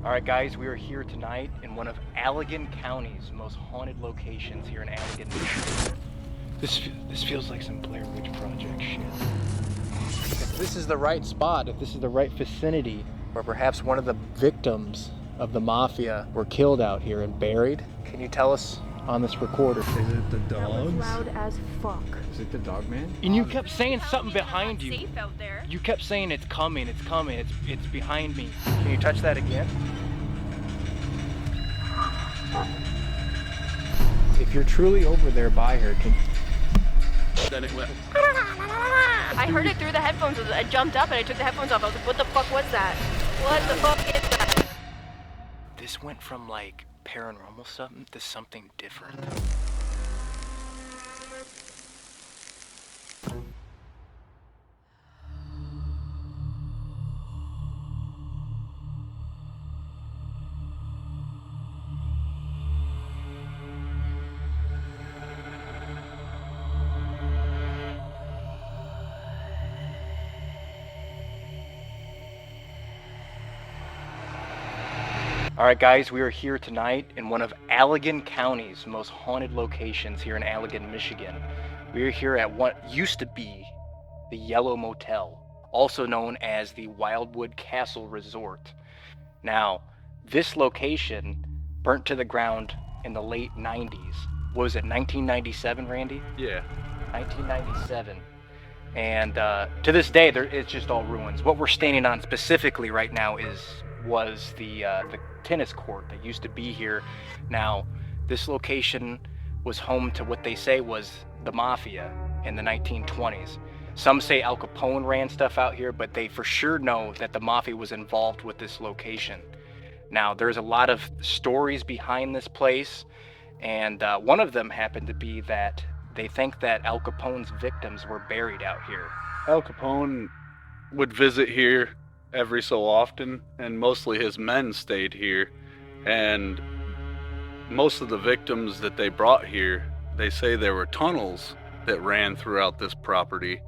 Alright guys, we are here tonight in one of Allegan County's most haunted locations here in Allegan, Michigan. This feels like some Blair Witch Project shit. If this is the right spot, if this is the right vicinity, or perhaps one of the victims of the mafia were killed out here and buried, can you tell us on this recorder? Is it the dogs? That was loud as fuck. Is it the dog man? And you kept saying something behind you. Safe out there. You kept saying it's coming, it's behind me. Can you touch that again? If you're truly over there by her, Then it went. I heard it through the headphones. I jumped up and I took the headphones off. I was like, what the fuck was that? What the fuck is that? This went from like paranormal stuff to something different. Alright guys, we are here tonight in one of Allegan County's most haunted locations here in Allegan, Michigan. We are here at what used to be the Yellow Motel, also known as the Wildwood Castle Resort. Now, this location burnt to the ground in the late 90s. What was it, 1997, Randy? Yeah. 1997. And to this day, it's just all ruins. What we're standing on specifically right now was the tennis court that used to be here. Now, this location was home to what they say was the mafia in the 1920s. Some say Al Capone ran stuff out here, but they for sure know that the mafia was involved with this location. Now, there's a lot of stories behind this place, and one of them happened to be that they think that Al Capone's victims were buried out here. Al Capone would visit here every so often, and mostly his men stayed here. And most of the victims that they brought here, they say there were tunnels that ran throughout this property,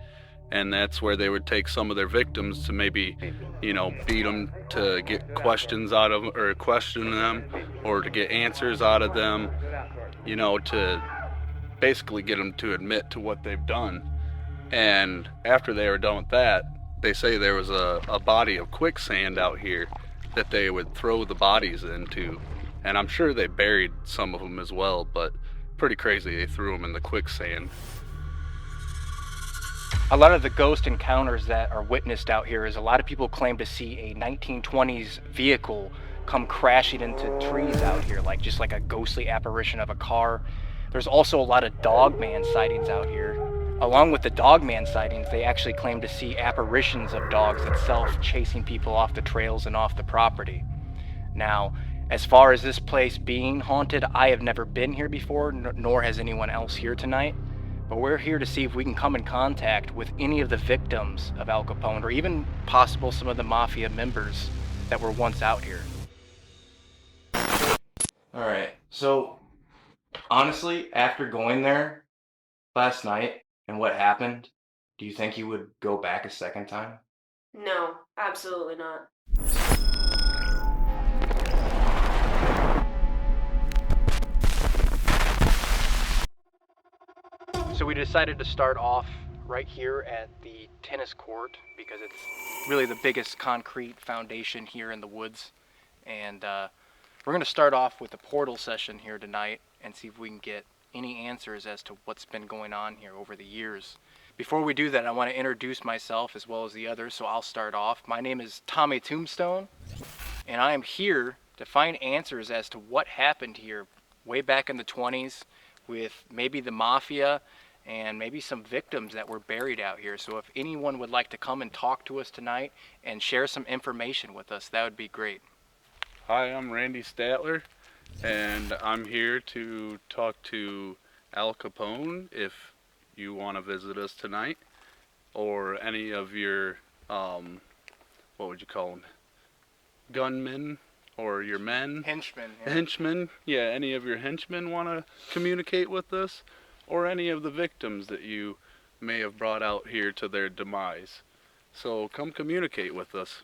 and that's where they would take some of their victims to maybe, beat them to get questions out of them, or question them, or to get answers out of them, to basically get them to admit to what they've done. And after they were done with that, they say there was a body of quicksand out here that they would throw the bodies into. And I'm sure they buried some of them as well, but pretty crazy they threw them in the quicksand. A lot of the ghost encounters that are witnessed out here is a lot of people claim to see a 1920s vehicle come crashing into trees out here, just like a ghostly apparition of a car. There's also a lot of dog man sightings out here. Along with the dog man sightings, they actually claim to see apparitions of dogs itself chasing people off the trails and off the property. Now, as far as this place being haunted, I have never been here before, nor has anyone else here tonight. But we're here to see if we can come in contact with any of the victims of Al Capone, or even possible some of the mafia members that were once out here. Alright, so honestly, after going there last night and what happened, do you think you would go back a second time? No, absolutely not. So we decided to start off right here at the tennis court because it's really the biggest concrete foundation here in the woods. And we're going to start off with a portal session here tonight and see if we can get any answers as to what's been going on here over the years. Before we do that, I want to introduce myself as well as the others, so I'll start off. My name is Tommy Tombstone, and I am here to find answers as to what happened here way back in the 20s with maybe the mafia and maybe some victims that were buried out here. So if anyone would like to come and talk to us tonight and share some information with us, that would be great. Hi, I'm Randy Statler, and I'm here to talk to Al Capone if you want to visit us tonight, or any of your, what would you call them, gunmen, or your men? Henchmen. Yeah. Henchmen, yeah, any of your henchmen want to communicate with us, or any of the victims that you may have brought out here to their demise. So come communicate with us.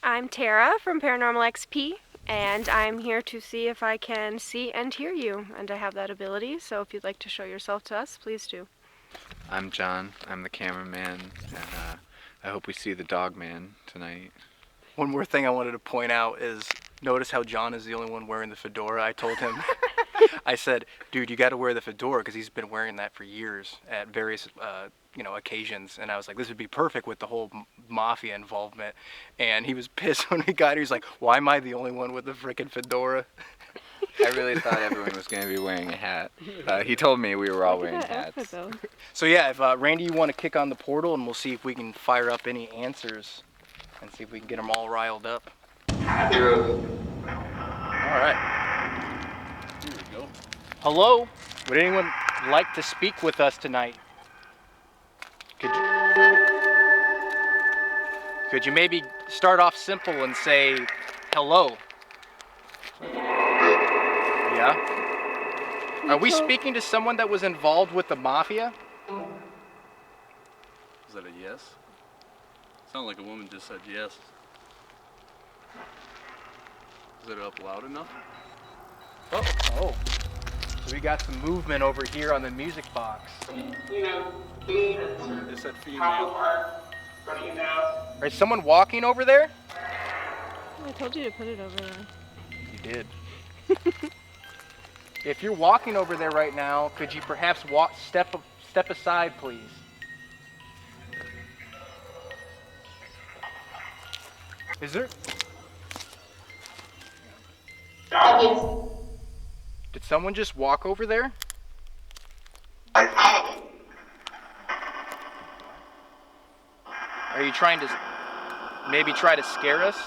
I'm Terra from ParanormalXP, and I'm here to see if I can see and hear you, and I have that ability, so if you'd like to show yourself to us, please do. I'm John. I'm the cameraman, and I hope we see the Dog Man tonight. One more thing I wanted to point out is, notice how John is the only one wearing the fedora. I told him, I said, dude, you got to wear the fedora because he's been wearing that for years at various, occasions. And I was like, this would be perfect with the whole mafia involvement. And he was pissed when we got here. He's like, why am I the only one with the freaking fedora? I really thought everyone was going to be wearing a hat. He told me we were all wearing hats. So yeah, if Randy, you want to kick on the portal, and we'll see if we can fire up any answers and see if we can get them all riled up. All right. Here we go. Hello? Would anyone like to speak with us tonight? Could you maybe start off simple and say hello? Yeah? Are we speaking to someone that was involved with the mafia? Is that a yes? Sounded like a woman just said yes. Is it up loud enough? Oh. So we got some movement over here on the music box. It said female. Is someone walking over there? I told you to put it over there. You did. If you're walking over there right now, could you perhaps step aside, please? Is there? Did someone just walk over there? Are you trying to maybe try to scare us?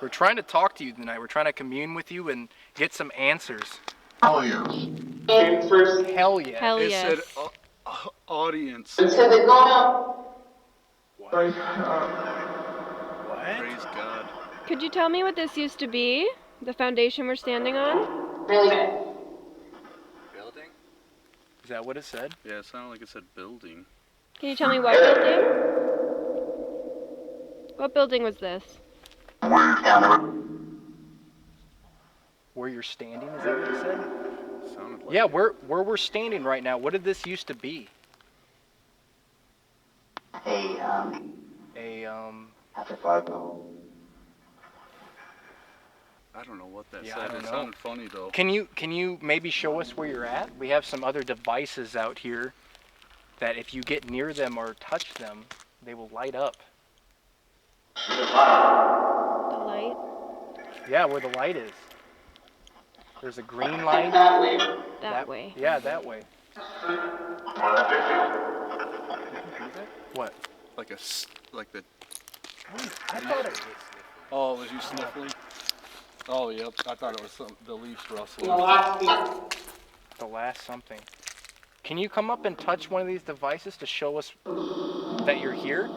We're trying to talk to you tonight. We're trying to commune with you and get some answers. Hell yes. Hell yeah. Hell It yes. said audience. What? Praise God. Could you tell me what this used to be? The foundation we're standing on? Building? Is that what it said? Yeah, it sounded like it said building. Can you tell me what building? What building was this? Where you're standing, is that what it said? Sounded like Yeah, it. where we're standing right now, what did this used to be? I don't know what that Yeah, I said. don't It know. sounded funny though. Can you maybe show us where you're at? We have some other devices out here that if you get near them or touch them, they will light up. The light? Yeah, where the light is. There's a green light. That way. Yeah, that way. What? Like the. I thought it was. Oh, was you sniffling? Oh, yep. I thought it was the leaves rustling. The last something. Can you come up and touch one of these devices to show us that you're here?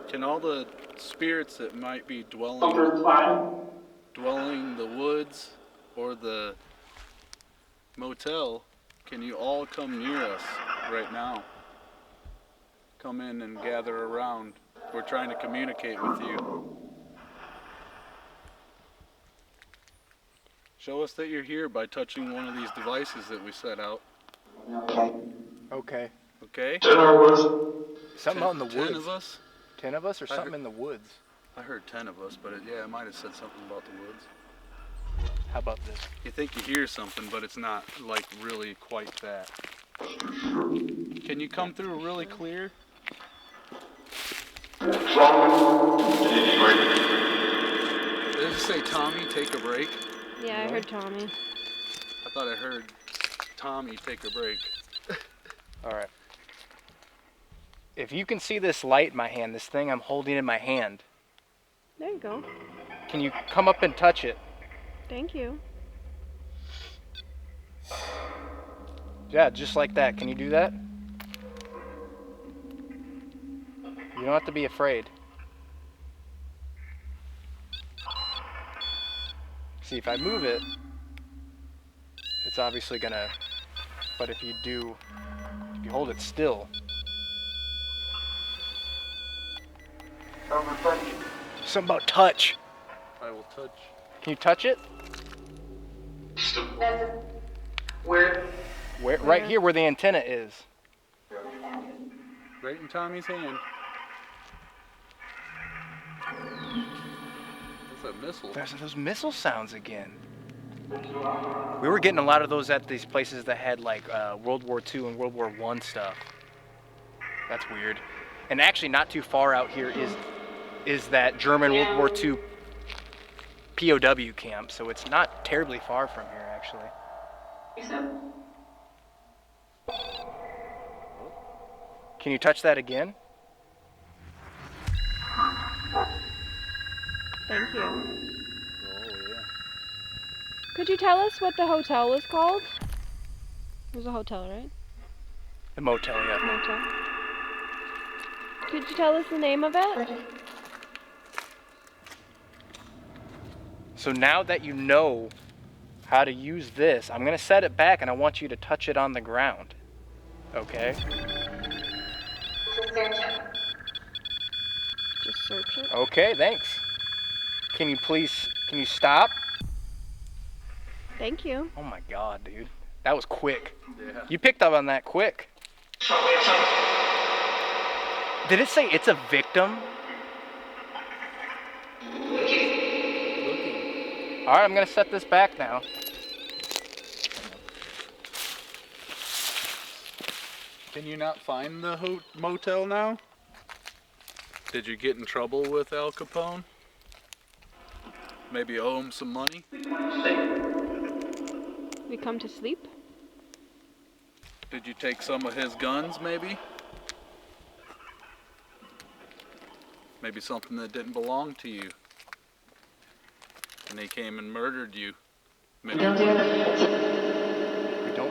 Can all the spirits that might be dwelling the woods or the motel, can you all come near us right now? Come in and gather around. We're trying to communicate with you. Show us that you're here by touching one of these devices that we set out. Okay. Okay? Something out in the 10 woods. of us? 10 of us or I something heard- in the woods? I heard 10 of us, but it might have said something about the woods. How about this? You think you hear something, but it's not like really quite that. Can you come through really clear? Did it say Tommy, take a break? Yeah, I heard Tommy. I thought I heard Tommy, take a break. All right. If you can see this light in my hand, this thing I'm holding in my hand, There you go. can you come up and touch it? Thank you. Yeah, just like that. Can you do that? You don't have to be afraid. See, if I move it, it's obviously gonna, but if you hold it still. Something about touch. I will touch. Can you touch it? Where? Where? Right here where the antenna is. Right in Tommy's hand. That's a missile. There's those missile sounds again. We were getting a lot of those at these places that had like World War II and World War I stuff. That's weird. And actually not too far out here is that German World War II POW camp, so it's not terribly far from here actually. Can you touch that again? Thank you. Oh yeah. Could you tell us what the hotel was called? It was a hotel, right? The motel, yeah. Motel. Could you tell us the name of it? So now that you know how to use this, I'm gonna set it back and I want you to touch it on the ground. Okay? Just search it. Okay, thanks. Can you stop? Thank you. Oh my god, dude. That was quick. Yeah. You picked up on that quick. Did it say it's a victim? Alright, I'm gonna set this back now. Can you not find the motel now? Did you get in trouble with Al Capone? Maybe owe him some money? We come to sleep? Did you take some of his guns, maybe? Maybe something that didn't belong to you. And they came and murdered you. Maybe. We don't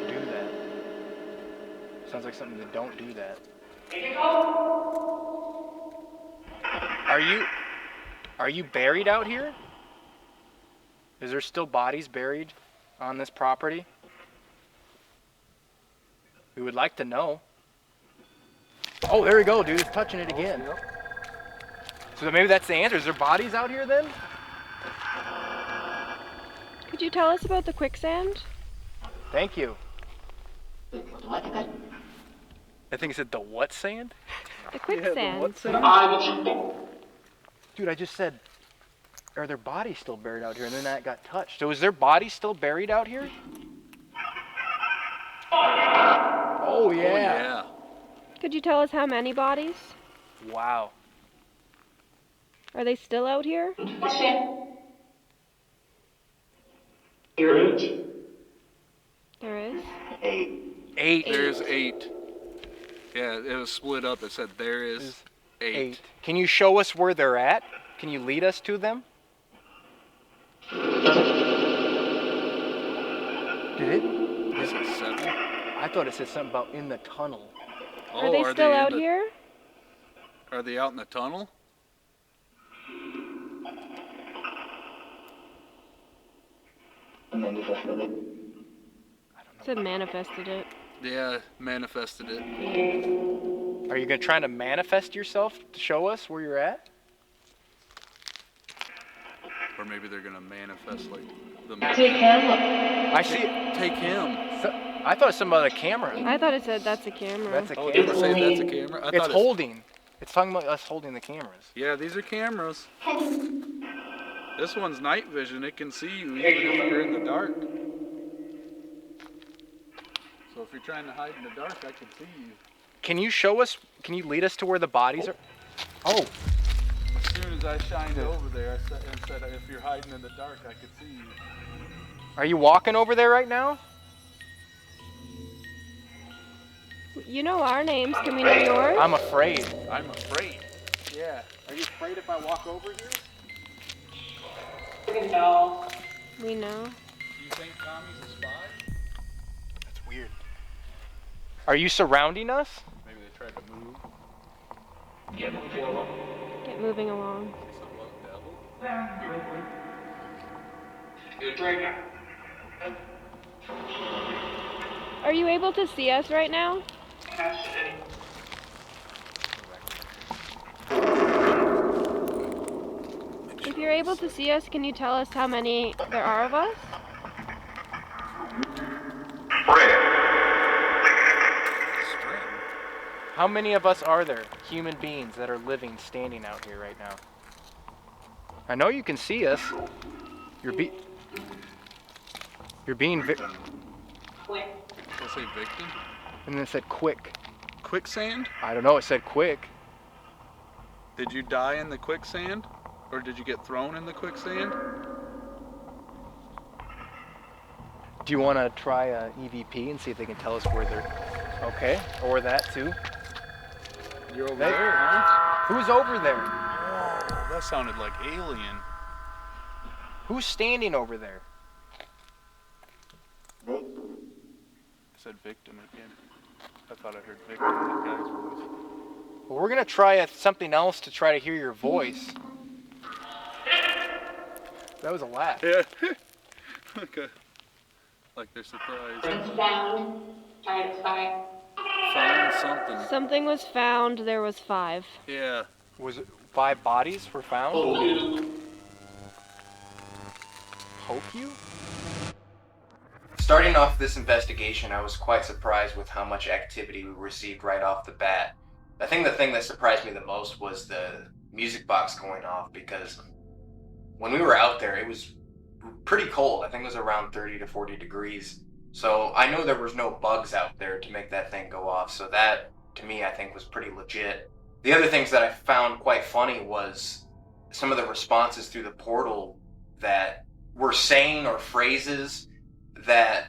do that. Sounds like something that don't do that. Are you buried out here? Is there still bodies buried on this property? We would like to know. Oh, there we go, dude. It's touching it again. So maybe that's the answer. Is there bodies out here then? Could you tell us about the quicksand? Thank you. I think it said the what sand? The quicksand. Dude, I just said, are there bodies still buried out here? And then that got touched. So is there bodies still buried out here? Oh, yeah. Oh, yeah. Could you tell us how many bodies? Wow. Are they still out here? There is? 8. There's 8. Yeah, it was split up. It said there is 8. Can you show us where they're at? Can you lead us to them? Did it? Is it 7? I thought it said something about in the tunnel. Oh, Are they still out in the, here? Are they out in the tunnel? It said manifested it. Yeah, manifested it. Are you going to try to manifest yourself to show us where you're at? Or maybe they're gonna manifest like the. I see it. Take him. I thought it was something about a camera. I thought it said that's a camera. That's a Oh, did camera. it say that's a camera? I It's thought holding. It's talking about us holding the cameras. Yeah, these are cameras. This one's night vision. It can see you even if you're in the dark. So if you're trying to hide in the dark, I can see you. Can you show us, can you lead us to where the bodies are? Oh, As soon as I shined over there, I said if you're hiding in the dark, I could see you. are you walking over there right now? You know our names. Can we know yours? I'm afraid. I'm afraid. Yeah. Are you afraid if I walk over here? We know. Do you think Tommy's a spy? That's weird. Are you surrounding us? Maybe they tried to move. Get moving along. Some love devil. Are you able to see us right now? If you're able to see us, can you tell us how many there are of us? How many of us are there, human beings that are living, standing out here right now? I know you can see us. You're being Quick. Did I say victim? and then it said quick. Quicksand? I don't know, it said quick. Did you die in the quicksand? Or did you get thrown in the quicksand? Do you want to try a EVP and see if they can tell us where they're... Okay, or that too. You're over Hey. there, huh? Who's over there? Oh, that sounded like alien. Who's standing over there? I said victim again. I thought I heard victim, that guy's voice. Well, we're going to try something else to try to hear your voice. That was a laugh. Yeah. Like they're surprised. It's found. Try to find. Found something. Something was found, there was 5. Yeah. Was it 5 bodies were found? Hope you? Starting off this investigation, I was quite surprised with how much activity we received right off the bat. I think the thing that surprised me the most was the music box going off, because when we were out there, it was pretty cold. I think it was around 30 to 40 degrees. So I know there was no bugs out there to make that thing go off. So that, to me, I think was pretty legit. The other things that I found quite funny was some of the responses through the portal that were saying or phrases that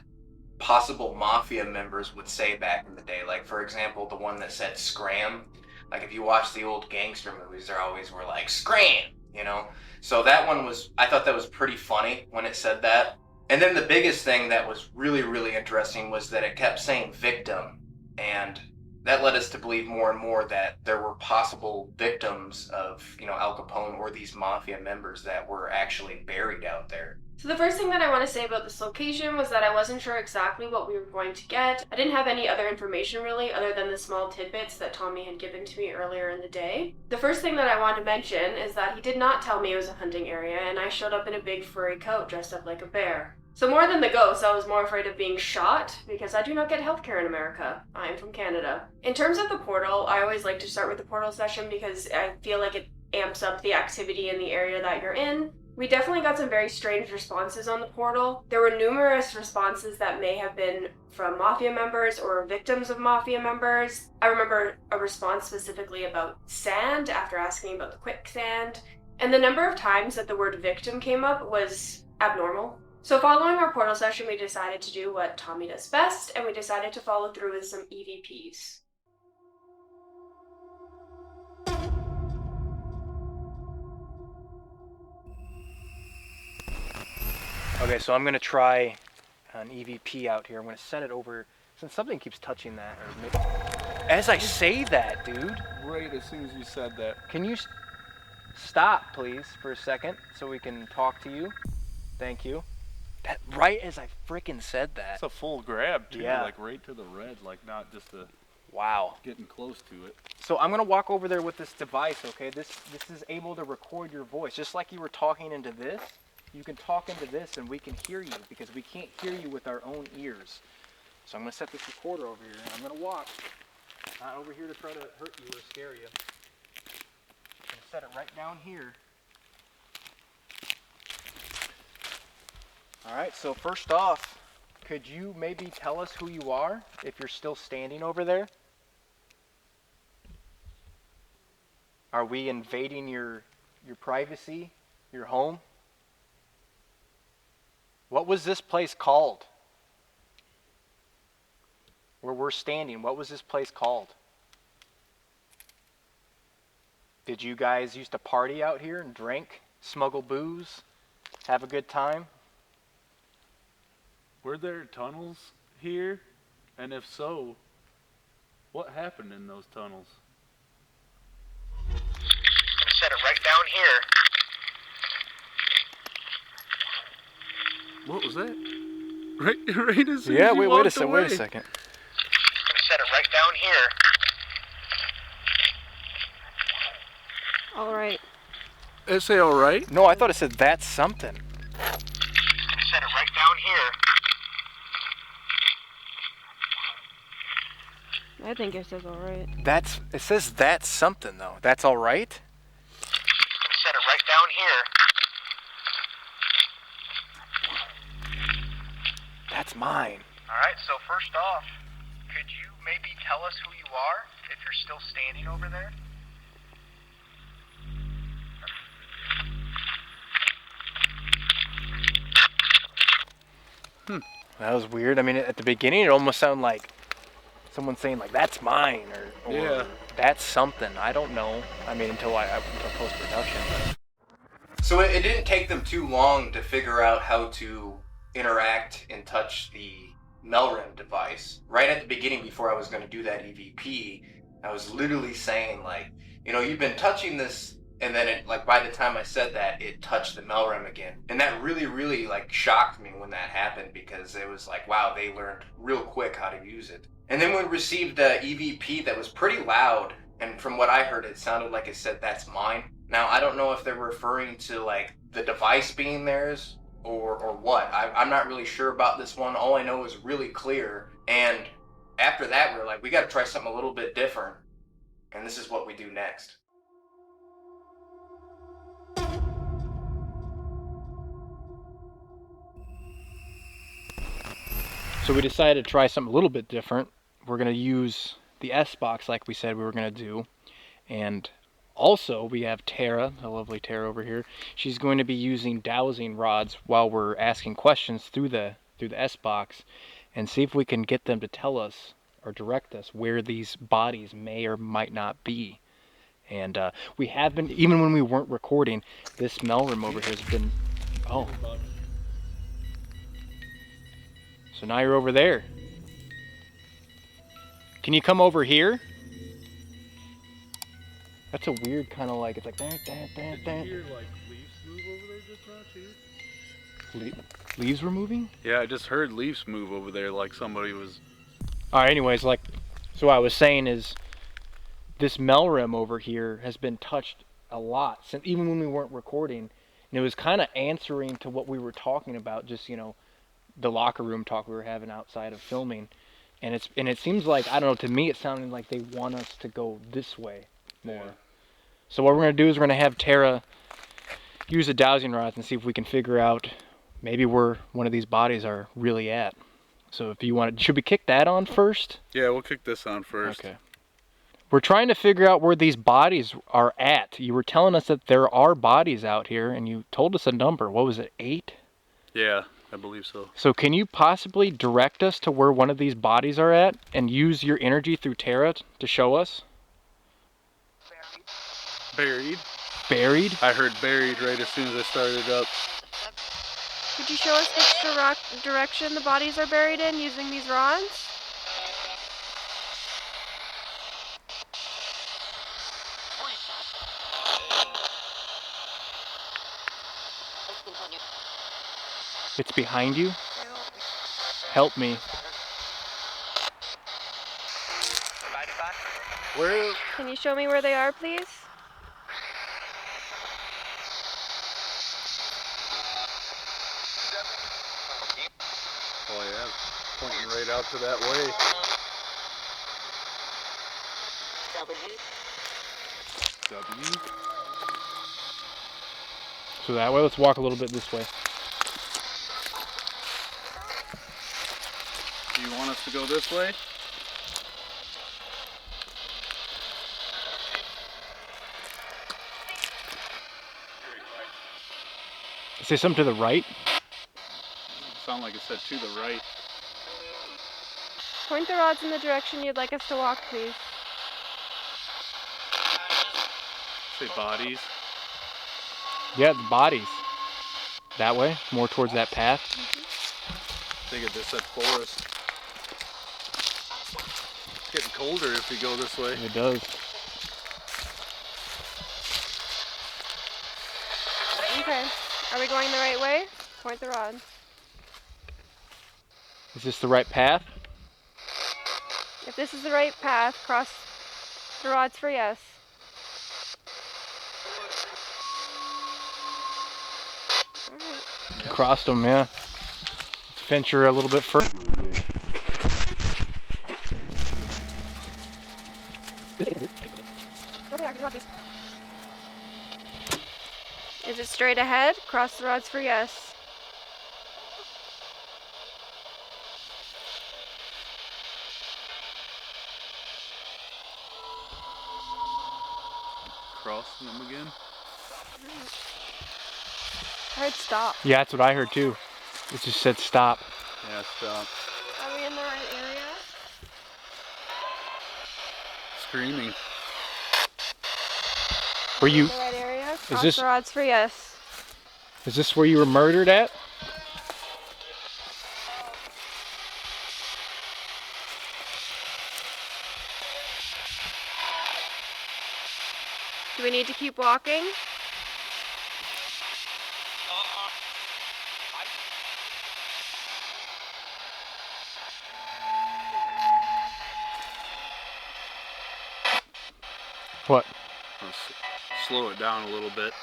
possible mafia members would say back in the day. Like, for example, the one that said scram. Like, if you watch the old gangster movies, they always were like, scram, you know? So that one was, I thought that was pretty funny when it said that. And then the biggest thing that was really, really interesting was that it kept saying victim. And that led us to believe more and more that there were possible victims of, you know, Al Capone or these mafia members that were actually buried out there. So the first thing that I want to say about this location was that I wasn't sure exactly what we were going to get. I didn't have any other information really other than the small tidbits that Tommy had given to me earlier in the day. The first thing that I want to mention is that he did not tell me it was a hunting area, and I showed up in a big furry coat dressed up like a bear. So more than the ghost, I was more afraid of being shot because I do not get healthcare in America. I'm from Canada. In terms of the portal, I always like to start with the portal session because I feel like it amps up the activity in the area that you're in. We definitely got some very strange responses on the portal. There were numerous responses that may have been from mafia members or victims of mafia members. I remember a response specifically about sand after asking about the quicksand. And the number of times that the word victim came up was abnormal. So following our portal session, we decided to do what Tommy does best, and we decided to follow through with some EVPs. Okay, so I'm gonna try an EVP out here. I'm gonna set it over, since something keeps touching that. Or maybe, as I say that, dude. Right as soon as you said that. Can you stop, please, for a second, so we can talk to you? Thank you. That right as I frickin' said that. It's a full grab, too. Yeah. Like right to the red, like not just a Wow. getting close to it. So I'm gonna walk over there with this device, okay? This is able to record your voice, just like you were talking into this. You can talk into this, and we can hear you because we can't hear you with our own ears. So I'm gonna set this recorder over here, and I'm gonna walk. Not over here to try to hurt you or scare you. I'm gonna set it right down here. All right. So first off, could you maybe tell us who you are if you're still standing over there? Are we invading your privacy, your home? What was this place called? Where we're standing, what was this place called? Did you guys used to party out here and drink, smuggle booze, have a good time? Were there tunnels here? And if so, what happened in those tunnels? I'm gonna set it right down here. What was that? Right as soon Yeah, as you wait walked a second. away. Wait a second. Gonna set it right down here. All right. Did it say all right? No, I thought it said that's something. Gonna set it right down here. I think it says all right. It says that's something though. That's all right. Gonna set it right down here. That's mine. Alright, so first off, could you maybe tell us who you are if you're still standing over there? That was weird. I mean, at the beginning, it almost sounded like someone saying like "that's mine" or Yeah. "that's something." I don't know. I mean, until post production. So it didn't take them too long to figure out how to interact and touch the Melrim device. Right at the beginning, before I was going to do that EVP, I was literally saying like, you know, you've been touching this. And then it, like, by the time I said that, it touched the Melrim again. And that really, really, like, shocked me when that happened, because it was like, wow, they learned real quick how to use it. And then we received a EVP that was pretty loud, and from what I heard, it sounded like it said, "that's mine." Now, I don't know if they're referring to, like, the device being theirs, or what. I'm not really sure about this one. All I know is really clear, and after that, we were like, we gotta try something a little bit different. And this is what we do next. So we decided to try something a little bit different. We're going to use the S-Box like we said we were going to do. And also we have Terra, the lovely Terra over here. She's going to be using dowsing rods while we're asking questions through the S-Box, and see if we can get them to tell us or direct us where these bodies may or might not be. And we have been, even when we weren't recording, this Melrim over here has been, oh. So now you're over there. Can you come over here? That's a weird kind of like, it's like, Did you hear like leaves move over there just now too? Leaves were moving? Yeah, I just heard leaves move over there like somebody was... Alright, anyways, like, so what I was saying is, this Melrim over here has been touched a lot, since even when we weren't recording, and it was kind of answering to what we were talking about, just, you know, the locker room talk we were having outside of filming. And it seems like, I don't know, to me it sounded like they want us to go this way more. Yeah. So what we're going to do is we're going to have Terra use the dowsing rods and see if we can figure out maybe where one of these bodies are really at. So if you want to, should we kick that on first? Yeah, we'll kick this on first. Okay. We're trying to figure out where these bodies are at. You were telling us that there are bodies out here, and you told us a number. What was it, 8? Yeah, I believe so. So can you possibly direct us to where one of these bodies are at and use your energy through Terra to show us? Buried. Buried? I heard buried right as soon as I started up. Could you show us which direction the bodies are buried in using these rods? It's behind you? Help me. Where? Can you show me where they are, please? Oh yeah, pointing right out to that way. W. So that way, let's walk a little bit this way. Do you want us to go this way? Say something to the right? Sound like it said to the right. Point the rods in the direction you'd like us to walk, please. Say bodies. Yeah, the bodies. That way, more towards that path. I think it just said forest. It's getting colder if we go this way. It does. Okay. Are we going the right way? Point the rod. Is this the right path? If this is the right path, cross the rods for yes. Alright. Crossed them, yeah. Let's venture a little bit further. Is it straight ahead? Cross the rods for yes. Crossing them again. I heard stop. Yeah, that's what I heard too. It just said stop. Yeah, stop. Are we in the right area? Screaming. Were you? In the right area? Cross this- the rods for yes. Is this where you were murdered at? Do we need to keep walking? What? Let's slow it down a little bit.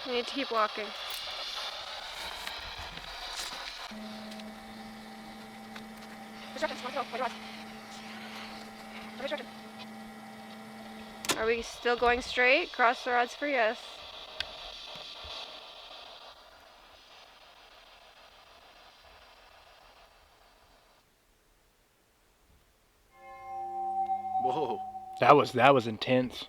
We need to keep walking. Are we still going straight? Cross the rods for yes. Whoa. That was intense.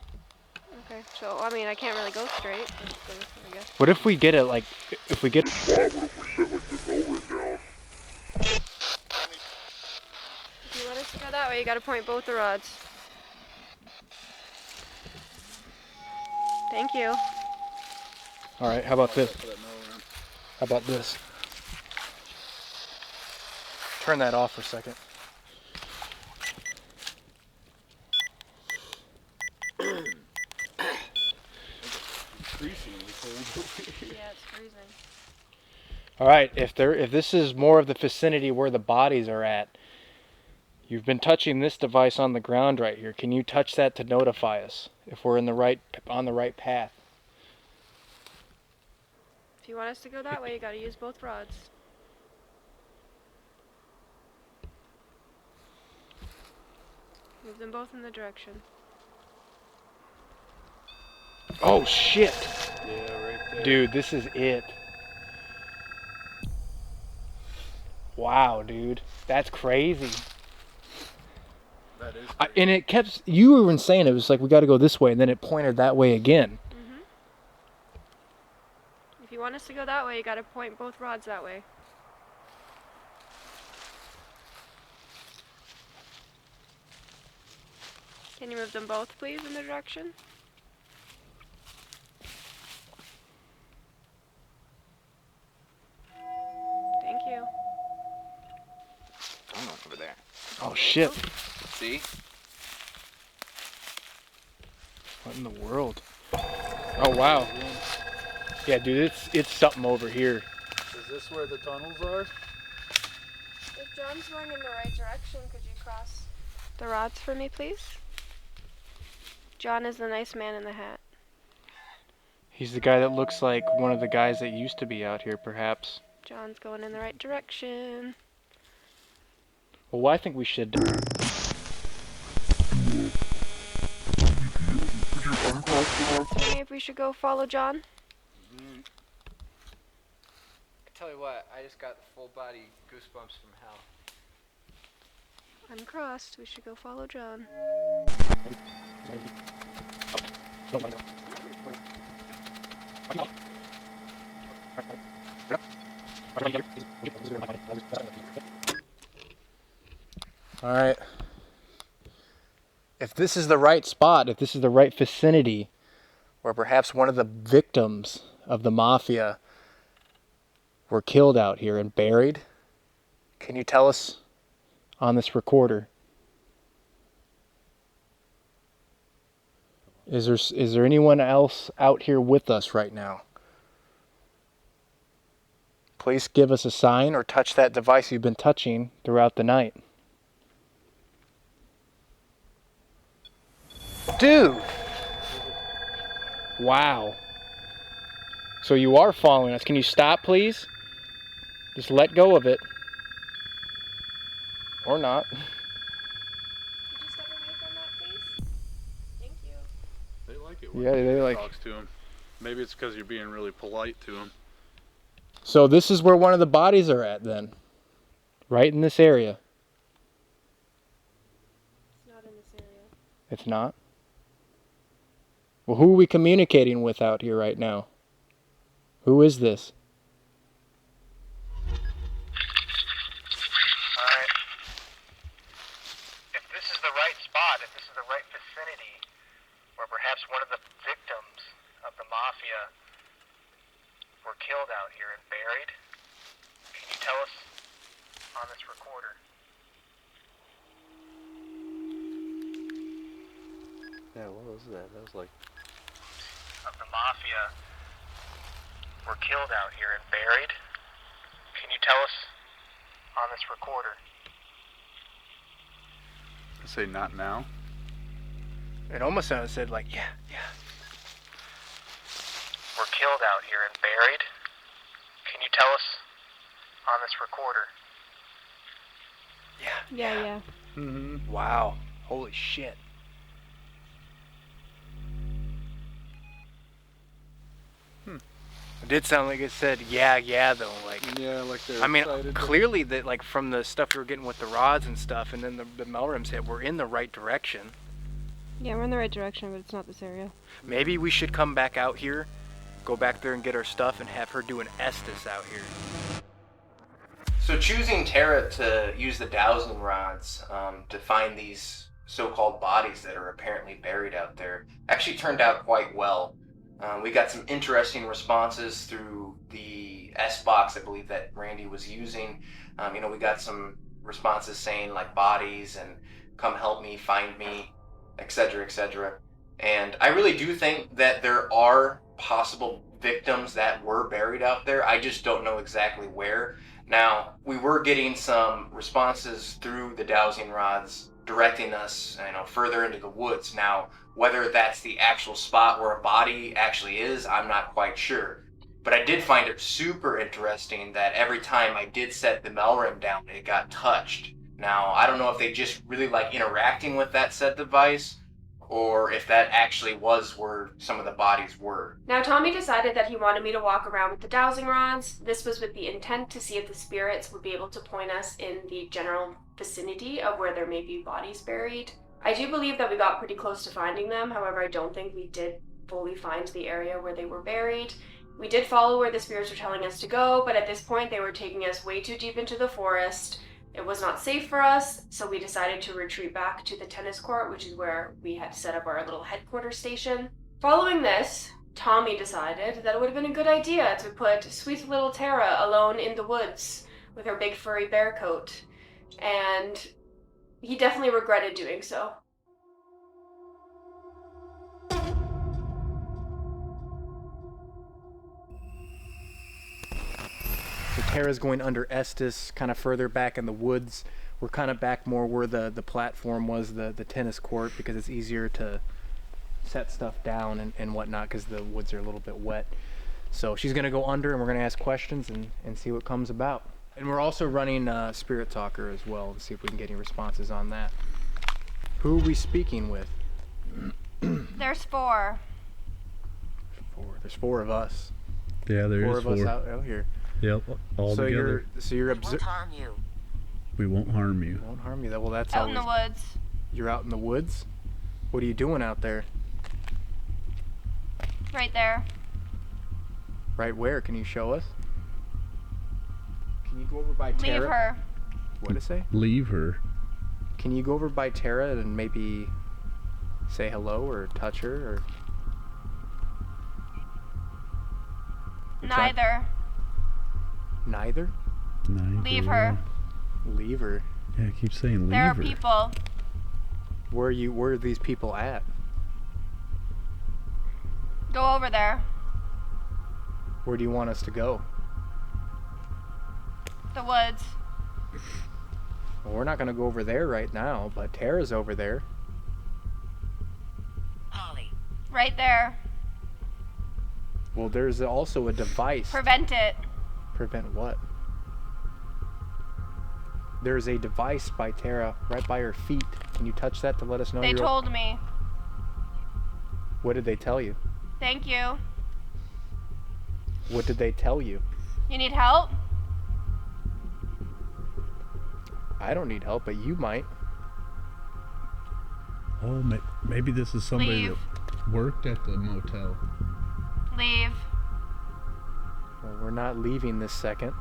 Okay, so I mean I can't really go straight, I guess. What if we get it like, if we get? If you want us to go that way, you gotta point both the rods. Thank you. All right. How about this? How about this? Turn that off for a second. Yeah, it's freezing. All right. If this is more of the vicinity where the bodies are at, you've been touching this device on the ground right here. Can you touch that to notify us if we're on the right path? If you want us to go that way, you gotta use both rods. Move them both in the direction. Oh shit, Yeah, right there. dude, this is it. Wow, dude, that's crazy. That is. And it kept, you were saying it was like we got to go this way, and then it pointed that way again. If you want us to go that way, you gotta point both rods that way. Can you move them both, please, in the direction? Thank you. I'm going over there. Oh shit, See? what in the world? Oh wow. Yeah, dude, it's something over here. Is this where the tunnels are? If John's going in the right direction, could you cross the rods for me, please? John is the nice man in the hat. He's the guy that looks like one of the guys that used to be out here, perhaps. John's going in the right direction. Well, I think we should. Tell me if we should go follow John. I tell you what, I just got the full body goosebumps from hell. Uncrossed. We should go follow John. All right. If this is the right spot, if this is the right vicinity, where perhaps one of the victims of the mafia were killed out here and buried, can you tell us on this recorder? Is there anyone else out here with us right now? Please give us a sign or touch that device you've been touching throughout the night. Dude! Wow. So you are following us. Can you stop, please? Just let go of it. Or not. Could you step away from that, please? Thank you. They like it Yeah, they like. talks to him. Maybe it's because you're being really polite to him. So this is where one of the bodies are at then. Right in this area. It's not in this area. It's not? Well, who are we communicating with out here right now? Who is this? Alright. If this is the right spot, if this is the right vicinity, where perhaps one of the victims of the mafia were killed out here and buried, can you tell us on this recorder? Yeah, what was that? That was like... Of the mafia were killed out here and buried. Can you tell us on this recorder? I say not now. It almost sounded said like, yeah. Were killed out here and buried. Can you tell us on this recorder? Yeah. Mm-hmm. Wow. Holy shit. It did sound like it said, yeah, though. Like, Yeah, like they're I mean, excited. clearly that, like, from the stuff we were getting with the rods and stuff, and then the Melrims hit, we're in the right direction. Yeah, we're in the right direction, but it's not this area. Maybe we should come back out here, go back there and get our stuff, and have her do an Estes out here. So choosing Terra to use the dowsing rods to find these so-called bodies that are apparently buried out there actually turned out quite well. We got some interesting responses through the S-Box, I believe, that Randy was using. We got some responses saying, like, bodies and come help me, find me, etc., etc. And I really do think that there are possible victims that were buried out there. I just don't know exactly where. Now, we were getting some responses through the dowsing rods directing us, further into the woods. Now, whether that's the actual spot where a body actually is, I'm not quite sure. But I did find it super interesting that every time I did set the Melrim down, it got touched. Now, I don't know if they just really like interacting with that set device, or if that actually was where some of the bodies were. Now, Tommy decided that he wanted me to walk around with the dowsing rods. This was with the intent to see if the spirits would be able to point us in the general vicinity of where there may be bodies buried. I do believe that we got pretty close to finding them, however, I don't think we did fully find the area where they were buried. We did follow where the spirits were telling us to go, but at this point they were taking us way too deep into the forest. It was not safe for us, so we decided to retreat back to the tennis court, which is where we had set up our little headquarters station. Following this, Tommy decided that it would have been a good idea to put sweet little Terra alone in the woods with her big furry bear coat. And he definitely regretted doing so. So Terra's going under Estes, kind of further back in the woods. We're kind of back more where the platform was, the tennis court, because it's easier to set stuff down and whatnot, because the woods are a little bit wet. So she's going to go under, and we're going to ask questions and see what comes about. And we're also running Spirit Talker as well to see if we can get any responses on that. Who are we speaking with? There's 4. There's 4 of us. Yeah, there Four is of us out here. Yep, all So together. you're We won't harm you. We won't harm you. Won't harm you. Well, that's Out in always. the woods. You're out in the woods. What are you doing out there? Right there. Right where? Can you show us? Can you go over by Terra? Leave her. What did it say? Leave her. Can you go over by Terra and maybe say hello or touch her or? Neither. Neither? Leave her. Leave her. Yeah, I keep saying leave There are her. people. Where are these people at? Go over there. Where do you want us to go? The woods. Well, we're not gonna go over there right now, but Terra's over there. Right there. Well, there's also a device. Prevent it. Prevent what? There's a device by Terra right by her feet. Can you touch that to let us know They you're... told me. What did they tell you? Thank you. What did they tell you? You need help? I don't need help, but you might. Oh, maybe this is somebody Leave. that worked at the motel. Leave. Well, we're not leaving this second.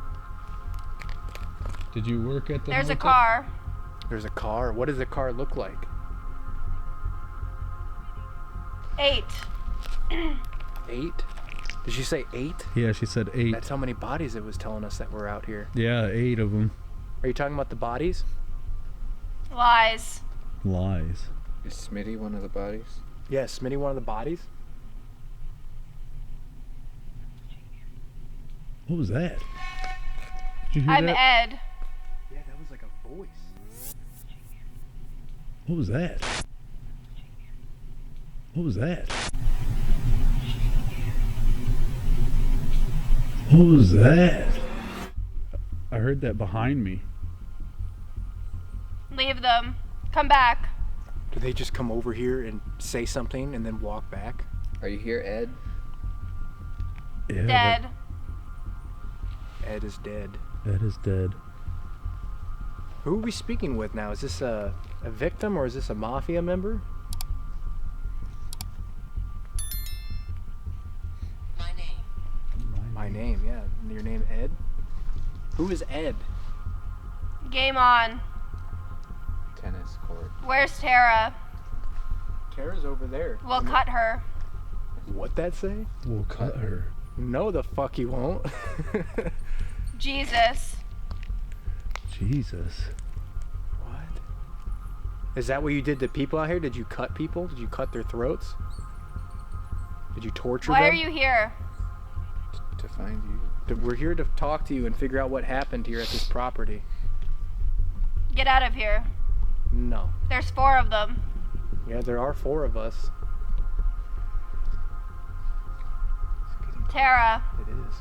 Did you work at the There's a motel? car. There's a car. What does the car look like? 8. 8? Did she say 8? Yeah, she said 8. That's how many bodies it was telling us that were out here. Yeah, 8 of them. Are you talking about the bodies? Lies. Lies. Is Smitty one of the bodies? Yes, Smitty, one of the bodies. What was that? Did you hear I'm that? Ed. Yeah, that was like a voice. What was that? What was that? What was that? I heard that behind me. Leave them. Come back. Do they just come over here and say something and then walk back? Are you here, Ed? Yeah, Dead. Ed is dead. Ed is dead. Who are we speaking with now? Is this a victim or is this a mafia member? My name, yeah. And your name, Ed? Who is Ed? Game on. Tennis court. Where's Terra? Tara's over there. We'll cut her. What that say? We'll cut her. No, the fuck you won't. Jesus. Jesus. What? Is that what you did to people out here? Did you cut people? Did you cut their throats? Did you torture Why them? are you here? To find you. We're here to talk to you and figure out what happened here at this property. Get out of here. No. There's 4 of them. Yeah, there are 4 of us. Terra. It is.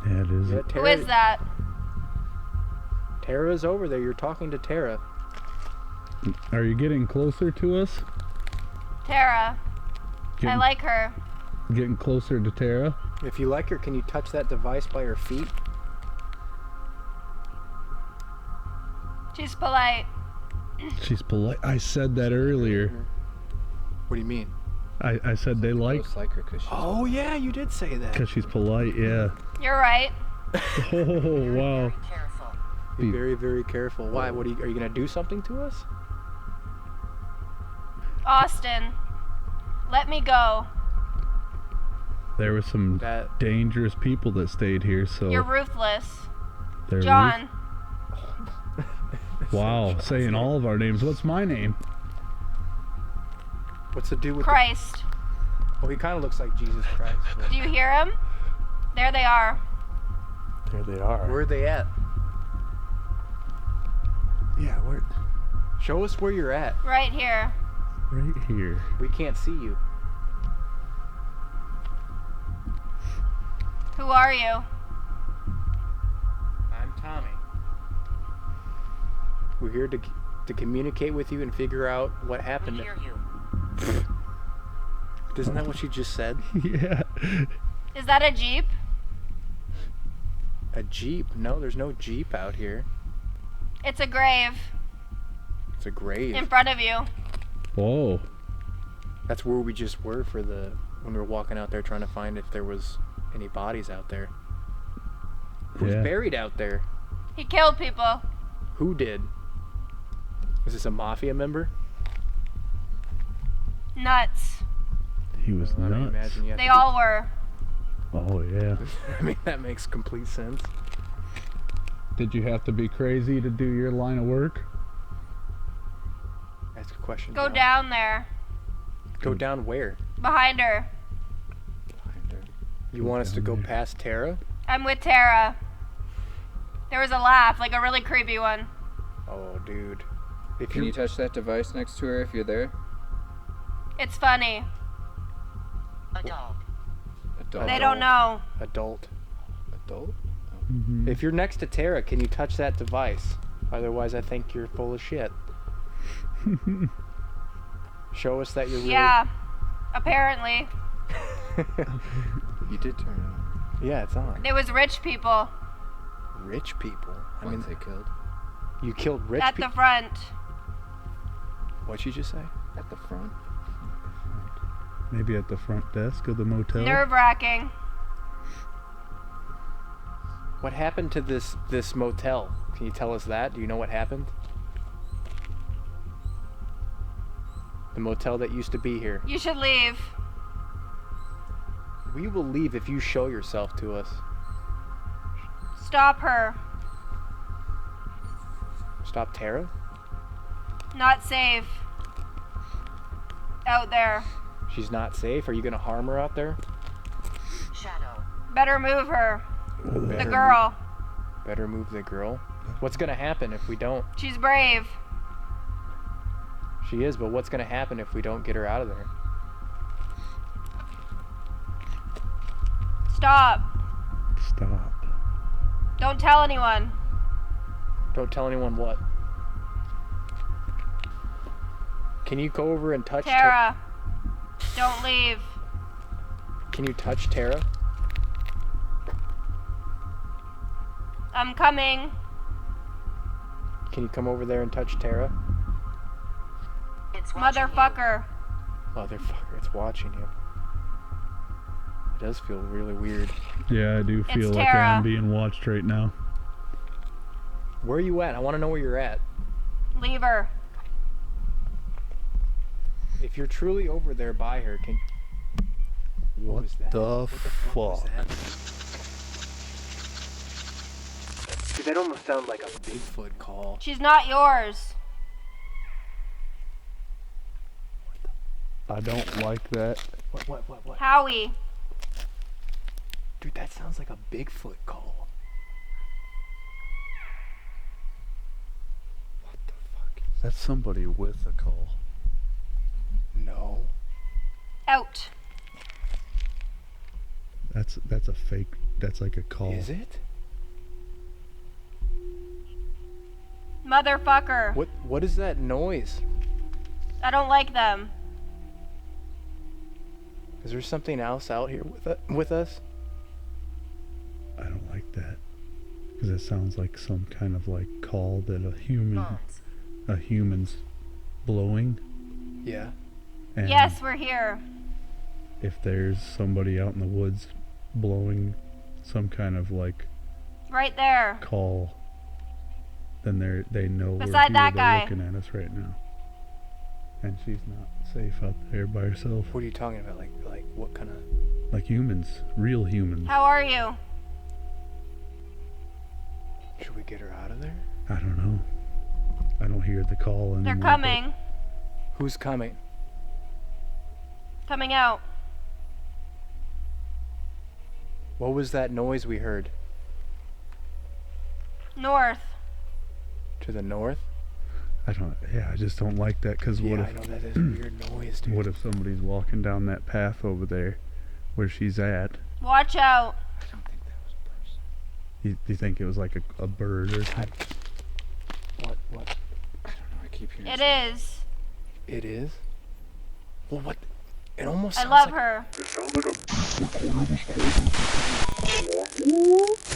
Yeah, it is. Yeah, Who Terra, is that? Tara's over there. You're talking to Terra. Are you getting closer to us? Terra. I Getting, like her. getting closer to Terra? If you like her, can you touch that device by her feet? She's polite. She's polite. I said that earlier. What do you mean? I said they like Looks like her because she's Oh yeah, you did say that. because she's polite. Yeah. You're right. Oh wow. Be very, very careful. Why? What are you gonna do something to us? Austin. Let me go. There were some That dangerous people that stayed here, so You're ruthless. they're John. Wow, saying all of our names. What's my name? What's to do with? Christ. Oh, he kind of looks like Jesus Christ. but- Do you hear him? There they are. There they are. Where are they at? Yeah, we're Show us where you're at. Right here. right here. We can't see you. Who are you? I'm Tommy. We're here to communicate with you and figure out what happened. Isn't that what she just said? Yeah. Is that a Jeep? A Jeep? No, there's no Jeep out here. It's a grave. It's a grave. In front of you. Whoa. That's where we just were when we were walking out there trying to find if there was any bodies out there. Who's Yeah. buried out there? He killed people. Who did? Was this a mafia member? Nuts. He was I mean, nuts. imagine you have They to be- all were. Oh yeah. I mean, that makes complete sense. Did you have to be crazy to do your line of work? Ask a question. Go John. down there. Go down where? Behind her. behind her. You want us to down go there. past Terra? I'm with Terra. There was a laugh, like a really creepy one. Oh, dude. If Can you touch that device next to her if you're there? It's funny. Adult. They don't know. Adult. Adult? Mhm. If you're next to Terra, can you touch that device? Otherwise, I think you're full of shit. Show us that you're really... Yeah. Apparently. You did turn it on. Yeah, it's on. It was rich people Rich people. I mean, Once they killed. you killed rich at people. the front. What'd you just say? At the front? Maybe at the front desk of the motel. Nerve-wracking. What happened to this motel? Can you tell us that? Do you know what happened? The motel that used to be here. You should leave. We will leave if you show yourself to us. Stop her. Stop Terra? Not safe. Out there. She's not safe? Are you gonna harm her out there? Better move her. The Better girl. Better move the girl. What's gonna happen if we don't? She's brave. She is, but what's gonna happen if we don't get her out of there? Stop. Stop. Don't tell anyone. Don't tell anyone what. Can you go over and touch Terra. Don't leave. Can you touch Terra? I'm coming. Can you come over there and touch Terra? Motherfucker. Motherfucker, it's watching you. It does feel really weird. Yeah, I do feel It's like Terra. I'm being watched right now. Where are you at? I want to know where you're at. Leave her. If you're truly over there by her, can... What was that? the What the fuck was fuck? that? Dude, that almost sounded like a Bigfoot call. She's not yours. I don't like that. What? Howie. Dude, that sounds like a Bigfoot call. What the fuck? That's somebody with a call. No. Out. That's a fake. That's like a call. Is it? Motherfucker. What is that noise? I don't like them. Is there something else out here with us? I don't like that because it sounds like some kind of like call that a human's blowing. Yeah. And Yes, we're here. if there's somebody out in the woods blowing some kind of like Right there. call, then they know we're Beside here. that They're guy. looking at us right now, and she's not safe out there by herself. What are you talking about? Like what kind of... Like humans, real humans. How are you? Should we get her out of there? I don't know. I don't hear the call anymore. They're but coming. Who's coming? Coming out. What was that noise we heard? North. To the north? I don't. Yeah, I just don't like that because what Yeah, if? I know that is a weird noise, dude. What if somebody's walking down that path over there, where she's at? Watch out. I don't think that was a person. Do you think it was like a bird or something? What? I don't know. I keep hearing It something. is. It is? Well, what? It almost I sounds love like... her.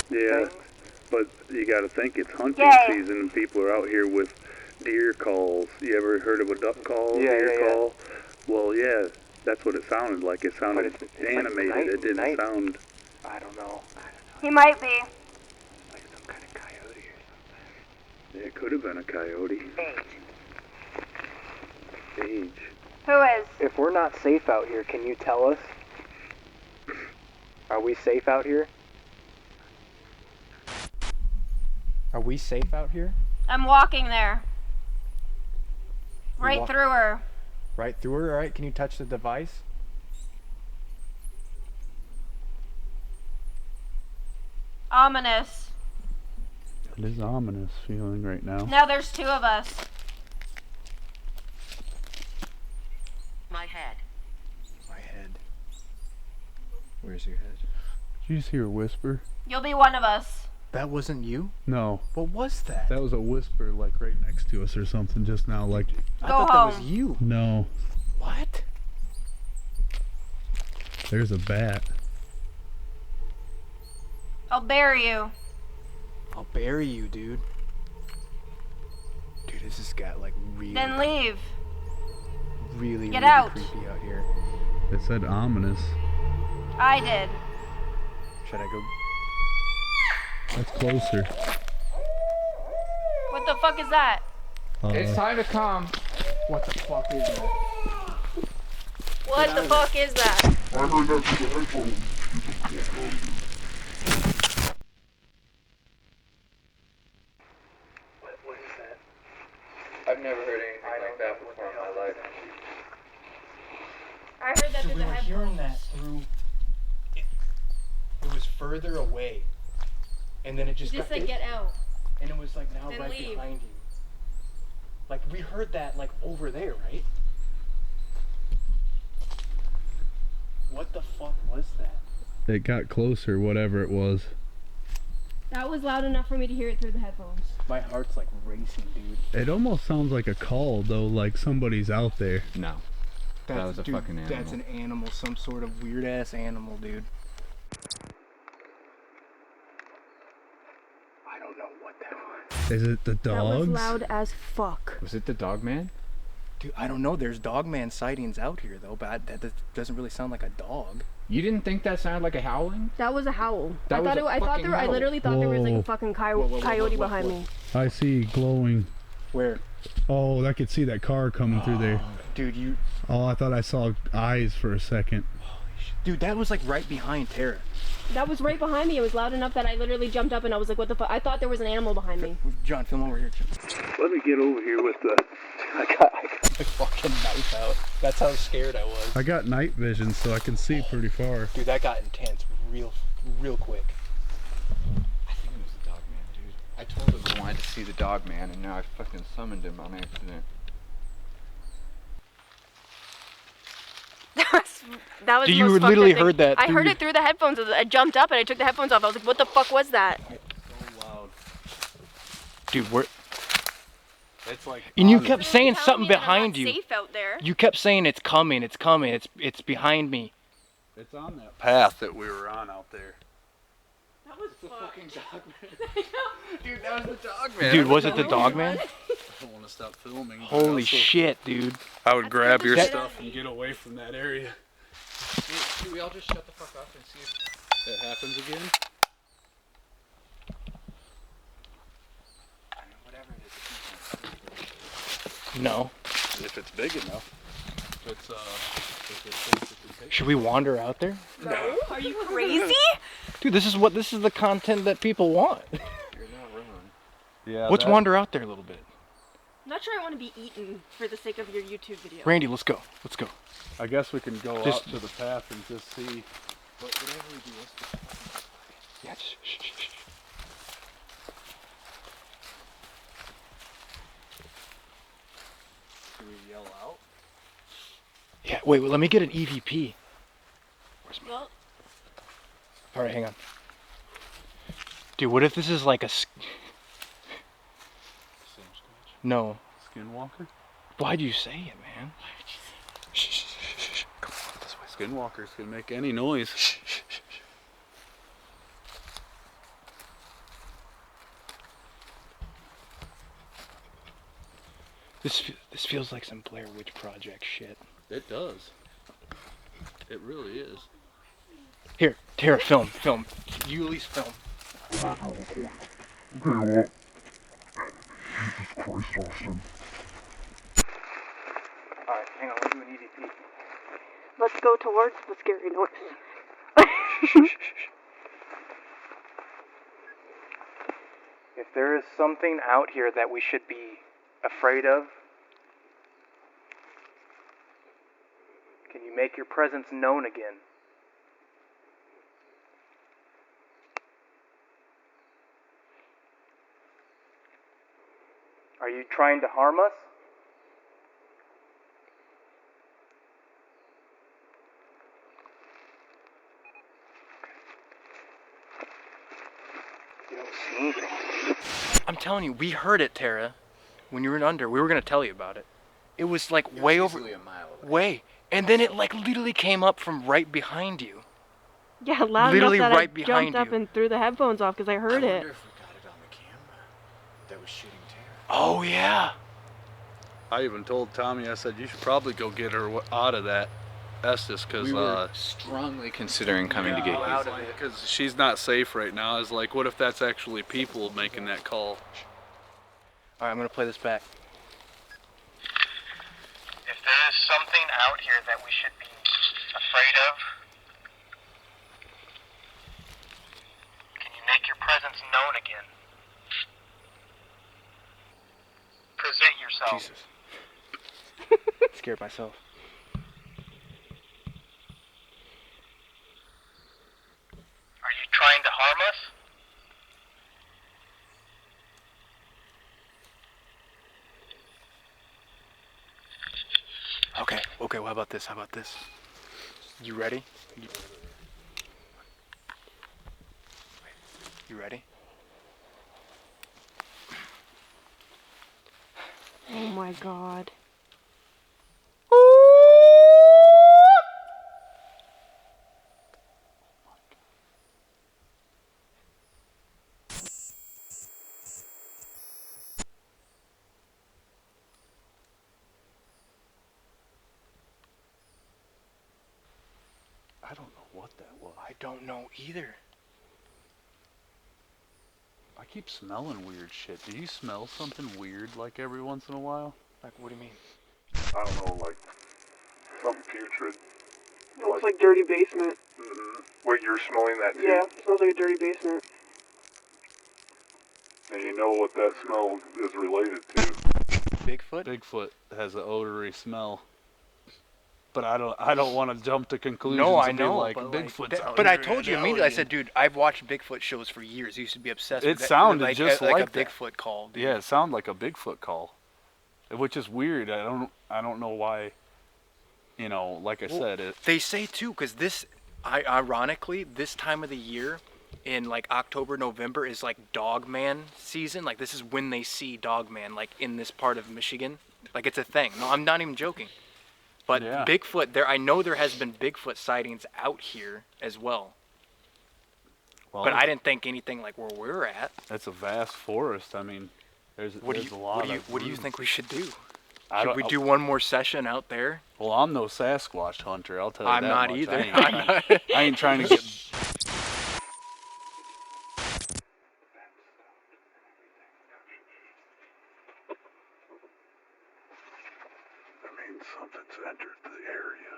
Yeah, but you got to think it's hunting Yay. season and people are out here with deer calls. You ever heard of a duck call, Yeah, deer yeah, yeah. call? Well, yeah, that's what it sounded like. It sounded it's like animated. night- it didn't night. sound I don't know. He might be. Like some kind of coyote or something. It could have been a coyote. Age. Who is? If we're not safe out here, can you tell us? Are we safe out here? Are we safe out here? I'm walking there. You Right walk- through her. Right through her, alright? Can you touch the device? Ominous. It is ominous feeling right now. Now there's 2 of us. My head. My head. Where's your head? Did you just hear a whisper? You'll be one of us. That wasn't you? No. What was that? That was a whisper like right next to us or something just now. Like, I Go thought that was home. you. no. What? There's a bat. I'll bury you. I'll bury you, dude. Dude, this has got like really, Then leave. really, Get really out. creepy out here. It said ominous. I did. Should I go? That's closer. What the fuck is that? It's time to come. What the fuck is that? What the fuck is that? What is that? I've never heard anything like that before in my life. I heard that So through we the were headphones. hearing that through. It was further away, and then it just Just got, like get out. and it was like now then right leave. behind you. Like we heard that like over there, right? What the fuck was that? It got closer, whatever it was. That was loud enough for me to hear it through the headphones. My heart's like racing, dude. It almost sounds like a call though, like somebody's out there. No. That was a dude, fucking animal. That's an animal, some sort of weird ass animal, dude. I don't know what that was. Is it the dogs? as fuck. Was it the dog man? Dude, I don't know. There's dogman sightings out here though, but that doesn't really sound like a dog. You didn't think that sounded like a howling? That was a howl. That was a fucking I howl. literally thought there was like Whoa. a fucking whoa, coyote whoa, behind whoa. me. I see glowing. Where? Oh, I could see that car coming through there. Dude, you. Oh, I thought I saw eyes for a second. Dude, that was like right behind Terra. That was right behind me. It was loud enough that I literally jumped up and I was like, what the fuck? I thought there was an animal behind me. John, film over here. John. Let me get over here with the. I got my fucking knife out. That's how scared I was. I got night vision, so I can see pretty far. Dude, that got intense real quick. I think it was the dog man, dude. I told him I wanted to see the dog man, and now I fucking summoned him on accident. That was Dude, the you most fucked literally up thing. heard that I through heard your- it through the headphones. I jumped up and I took the headphones off. I was like, what the fuck was that? So loud. Dude, we're. It's like. And you on- kept saying Telling something me that I'm behind not you. safe out there. You kept saying it's coming, it's behind me. It's on that path that we were on out there. That was fucked. dog man. Dude, that was the dog man. Dude, was it the dog man? I don't want to stop filming. but Holy also shit, dude. I would grab your That- stuff and get away from that area. Should we all just shut the fuck up and see if It happens again. whatever it is. No. If it's big enough. If it's if it thinks it can take Should we wander out there? No? Are you crazy? Dude, this is the content that people want. You're not wrong. Yeah. Let's wander out there a little bit. I'm not sure I want to be eaten for the sake of your YouTube video. Randy, let's go. Let's go. I guess we can go Just- out to the path and just see. But whatever we do, let's just Yeah, shh. Do we yell out? Yeah, wait, let me get an EVP. Well, All right, hang on. Dude, what if this is like a... No. Skinwalker? Why'd you say it, man? Shh. Come on, this way. Skinwalkers can make any noise. Shh. This feels like some Blair Witch Project shit. It does. It really is. Here, Terra, film. You at least film. Alright, hang on, we'll do an EVP. let's go towards the scary noise. If there is something out here that we should be afraid of, can you make your presence known again? Are you trying to harm us? You don't see anything. I'm telling you, we heard it, Terra. When you were under, we were gonna tell you about it. It was like It way was over, easily a mile away. way, and then it like literally came up from right behind you. Yeah, loud Literally enough that right I behind jumped up you. and threw the headphones off because I heard I it. wonder if we got it on the camera that was shooting Terra. Oh yeah. I even told Tommy, I said, you should probably go get her out of that Estes, because We were strongly considering coming to get you. out of it. because she's not safe right now. I was like, what if that's actually people making that call? All right, I'm gonna play this back. If there is something out here that we should be afraid of, can you make your presence known again? Present yourself. Jesus. Scared myself. Are you trying to harm us? Okay, well, how about this? You ready? You ready? Oh my god. I don't know what that was. I don't know either. I keep smelling weird shit. Do you smell something weird like every once in a while? Like, what do you mean? I don't know, like something putrid. It looks like dirty basement. Mm-hmm. Wait, you're smelling that too? Yeah, it smells like a dirty basement. And you know what that smell is related to? Bigfoot? Bigfoot has an odory smell. But I don't want to jump to conclusions. No, I and be know. like, but Bigfoot's out but I here told you and immediately. I out said, dude, I've watched Bigfoot shows for years. I used to be obsessed It with that. sounded like, just like like a that. Bigfoot call, dude. Yeah, it sounded like a Bigfoot call, which is weird. I don't know why. You know, like I said, it. They say too, because this, ironically, this time of the year, in like October, November, is like Dog Man season. Like this is when they see Dog Man, like in this part of Michigan. Like it's a thing. No, I'm not even joking. But Yeah. Bigfoot, I know there has been Bigfoot sightings out here as well. Well, But I didn't think anything like where we're at. It's a vast forest. I mean, there's What do there's you a lot what do you of what do you room. think we should do? I Should don't- we do one more session out there? Well, I'm no Sasquatch hunter. I'll tell you I'm that not much. either. I ain't, I'm not. I ain't trying to get. That means something's entered the area.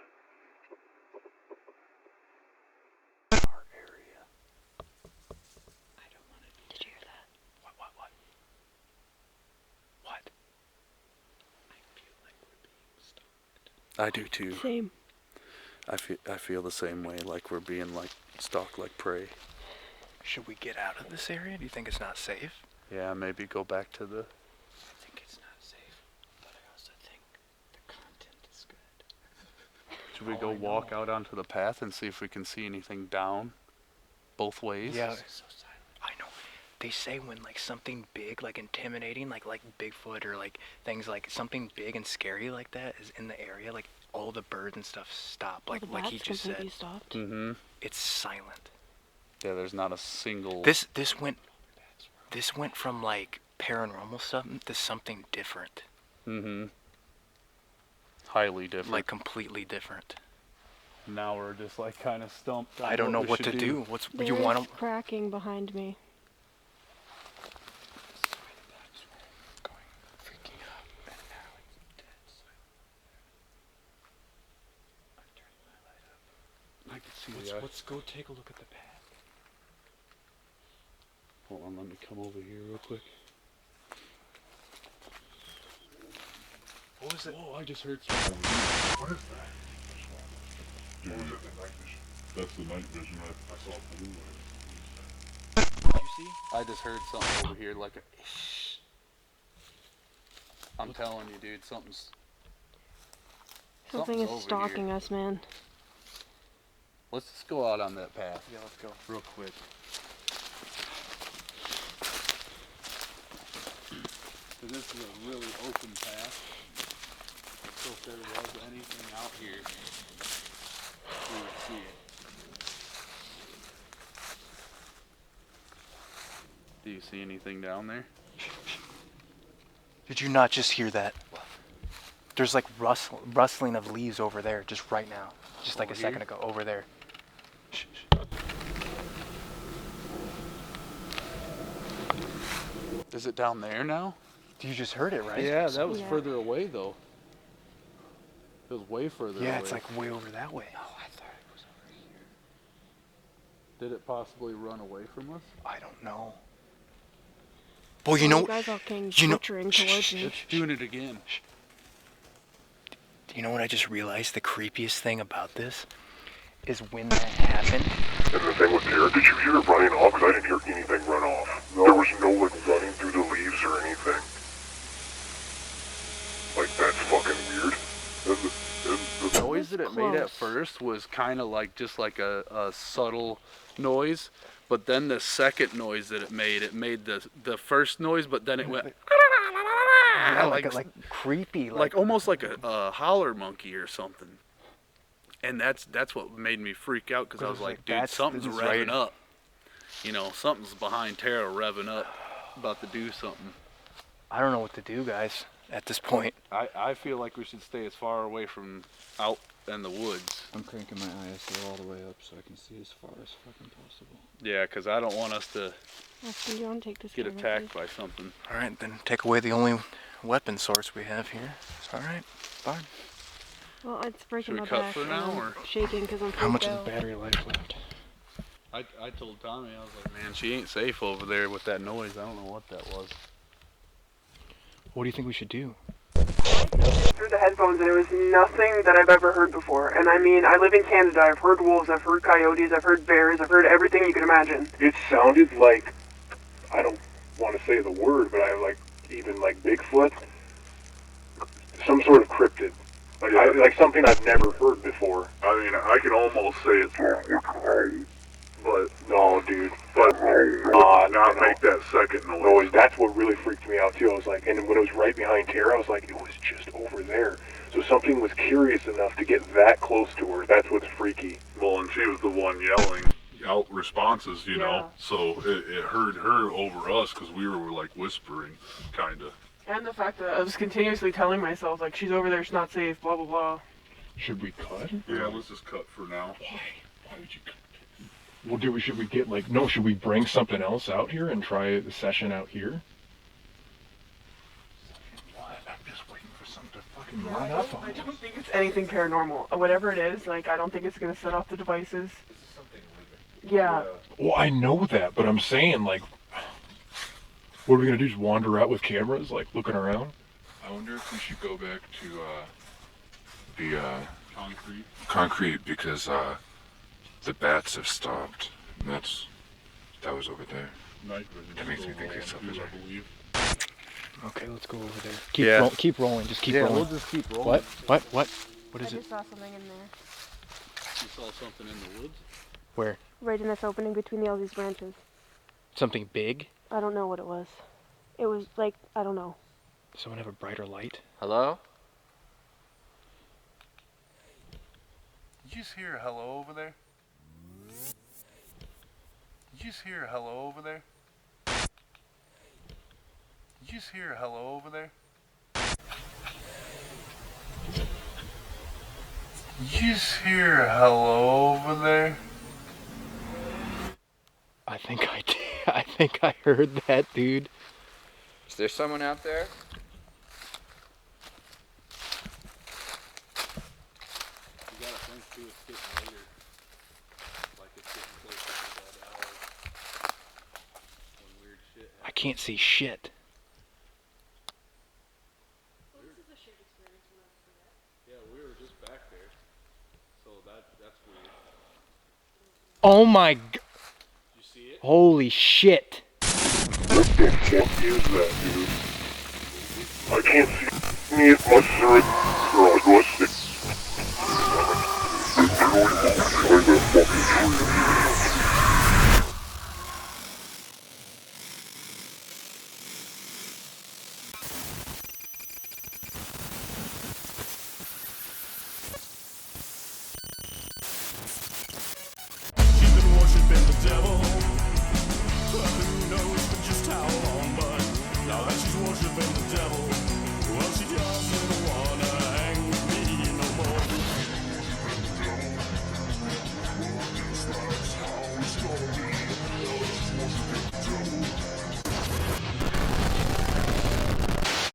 Our area. I don't want to. Did you hear that? What? What? I feel like we're being stalked. I do too. Same. I feel the same way. Like we're being like stalked like prey. Should we get out of this area? Do you think it's not safe? Yeah, maybe go back to the. I think it's not safe, but I also think the content is good. Should we Oh, go I know. walk out onto the path and see if we can see anything down, both ways? Yeah. So silent. I know. They say when like something big, like intimidating, like Bigfoot or like things like something big and scary like that is in the area, like all the birds and stuff stop. Like the he bats just completely said, stopped. Mm-hmm. it's silent. Yeah, there's not a single. This went from like paranormal stuff to something different, Mm-hmm. Highly different. like completely different. Now we're just like kind of stumped. On I don't know we what to should do. What's There you is want to? cracking behind me. I can see the. Let's go take a look at the path. Hold on, let me come over here real quick. What was it? Oh, I just heard something. What is that? What was it, the night vision? That's the night vision. I saw blue light. Did you see? I just heard something over here like a. I'm telling you, dude, something Something is over stalking here. us, man. Let's just go out on that path. Yeah, let's go. Real quick. So this is a really open path. So if there was anything out here, we would see it. Do you see anything down there? Did you not just hear that? There's like rustling of leaves over there just right now. Just like Over a second here? ago, over there. Shh, Is it down there now? You just heard it, right? Yeah, that was Yeah. further away though. It was way further away. Yeah, it's like way over that way. Oh, I thought it was over here. Did it possibly run away from us? I don't know. Well, you know, You guys all came you know- butchering towards me. It's doing it again. do you know what I just realized? The creepiest thing about this is when that happened. And the thing with Terra, did you hear it running off? Because I didn't hear anything run off. There was no like running through the leaves or anything. Like that's fucking weird. The noise that it made at Close. first was kind of like just like a subtle noise, but then the second noise that it made the first noise, but then it went Yeah, like creepy. like almost like a holler monkey or something. And that's what made me freak out because I was like, dude, something's this is revving right. up. You know, something's behind Terra revving up, about to do something. I don't know what to do, guys, at this point. I feel like we should stay as far away from out in the woods. I'm cranking my ISO all the way up so I can see as far as fucking possible. Yeah, because I don't want us to Austin, do you want to take this get camera, attacked please? by something. All right, then take away the only weapon source we have here. It's all right. Fine. Well, it's breaking Should my we cut back. for and now, I'm or? shaking because I'm How much freaked is out. battery life left? I told Tommy, I was like, man, she ain't safe over there with that noise. I don't know what that was. What do you think we should do? Through the headphones, and it was nothing that I've ever heard before. And I mean, I live in Canada. I've heard wolves, I've heard coyotes, I've heard bears, I've heard everything you can imagine. It sounded like, I don't want to say the word, but I like even like Bigfoot, some sort of cryptid. Like something I've never heard before. I mean, I can almost say it's but no, dude. But not make that second noise. That's what really freaked me out too. I was like, and when it was right behind Terra, I was like, it was just over there. So something was curious enough to get that close to her. That's what's freaky. Well, and she was the one yelling out responses, you know, so it heard her over us because we were like whispering, kind of. And the fact that I was continuously telling myself, like, she's over there, she's not safe, blah, blah, blah. Should we cut? Yeah, let's just cut for now. Why would you cut? Well, should we get like, no, should we bring something else out here and try the session out here? What? I'm just waiting for something to fucking run up on I us. don't think it's anything paranormal. Whatever it is, like, I don't think it's gonna set off the devices. Yeah. Well, I know that, but I'm saying, like, what are we gonna do? Just wander out with cameras, like, looking around? I wonder if we should go back to, the, concrete, because, the bats have stopped. And that was over there. That makes me think it's over there. Okay, let's go over there. Keep rolling. Just keep Yeah, rolling. we'll just keep rolling. What I is it? just saw something in there. You saw something in the woods? Where? Right in this opening between all these branches. Something big? I don't know what it was. It was like, I don't know. Someone have a brighter light? Hello? Did you just hear a hello over there? Did you just hear a hello over there? Did you just hear a hello over there? Did you just hear a hello over there? I think I did. I think I heard that, dude. Is there someone out there? You gotta think too, it's getting later. Like it's getting closer to that hour. When weird shit happens. I can't see shit. Yeah, we were just back there. So that's weird. Oh my god. You see it? Holy shit. What the fuck is that, dude? I can't see me much through it. Or I'll go stick. They're going to that fucking tree.